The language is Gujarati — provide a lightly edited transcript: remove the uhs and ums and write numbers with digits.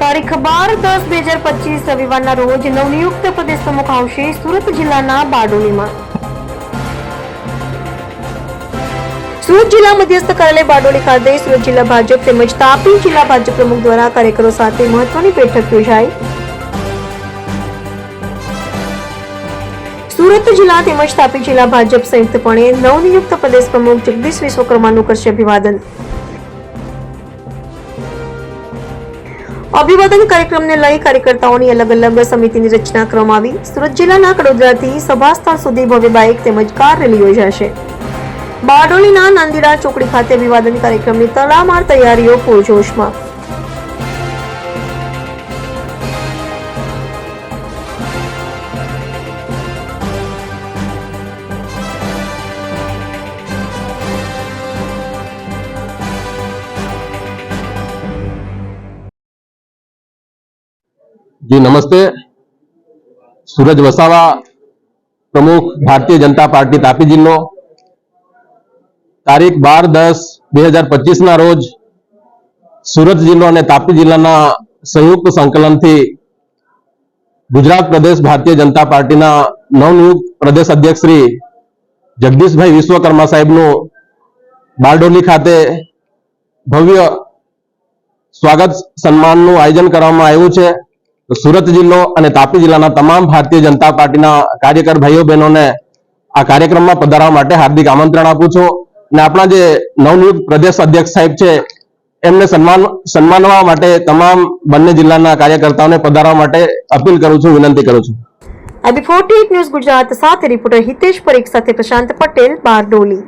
તારીખ 12-10-2025 રવિવારના રોજ નવનિયુક્ત પ્રદેશ પ્રમુખ આવશે સુરત જિલ્લાના બારડોલીમાં। સુરત જિલ્લા મધ્યસ્થ કાર્યાલય બારડોલી ખાતે સુરત જિલ્લા ભાજપ તેમજ તાપી જિલ્લા ભાજપ પ્રમુખ દ્વારા કાર્યકરો સાથે મહત્વની બેઠક યોજાઈ। સુરત જિલ્લા તેમજ તાપી જિલ્લા ભાજપ સંયુક્તપણે નવનિયુક્ત પ્રદેશ પ્રમુખ જગદીશ વિશ્વકર્માનું કરશે અભિવાદન। અભિવાદન કાર્યક્રમને લઈ કાર્યકર્તાઓની અલગ અલગ સમિતિની રચના કરવામાં આવી। સુરત જિલ્લાના કડોદરાથી સભાસ્થળ સુધી ભવ્ય બાઇક તેમજ કાર રેલી યોજાશે। બારડોલીના નાંદીડા ચોકડી ખાતે અભિવાદન કાર્યક્રમની તડામાર તૈયારીઓ પૂરજોશમાં। जी नमस्ते। सूरज वसावा प्रमुख भारतीय जनता पार्टी तापी जिल्लो तारीख 12-10-2025 ना रोज सूरत जिल्लो अने तापी जिल्लाना संयुक्त संकलन थी गुजरात प्रदेश भारतीय जनता पार्टी ना नवनियुक्त प्रदेश अध्यक्ष श्री जगदीश भाई विश्वकर्मा साहेबनु बारडोली खाते भव्य स्वागत सन्मानનું आयोजन કરવામાં આવ્યું છે। तो सूरत जिल्लो અને तापी जिल्लाना तमाम भारतीय जनता पार्टीना कार्यकर भाईओ बहनोने आ कार्यक्रमમાં પધારવા માટે हार्दिक आमंत्रण आपું છું અને આપણા જે નવનિયુક્ત પ્રદેશ અધ્યક્ષ સાહેબ છે એમને સન્માનવા માટે તમામ બંને જિલ્લાના કાર્યકર્તાઓને પધારવા માટે અપીલ કરું છું, વિનંતી કરું છું। IB48 ન્યૂઝ ગુજરાત સાથે રિપોર્ટર હિતેશ પરીખ સાથે પ્રશાંત પટેલ, બારડોલી।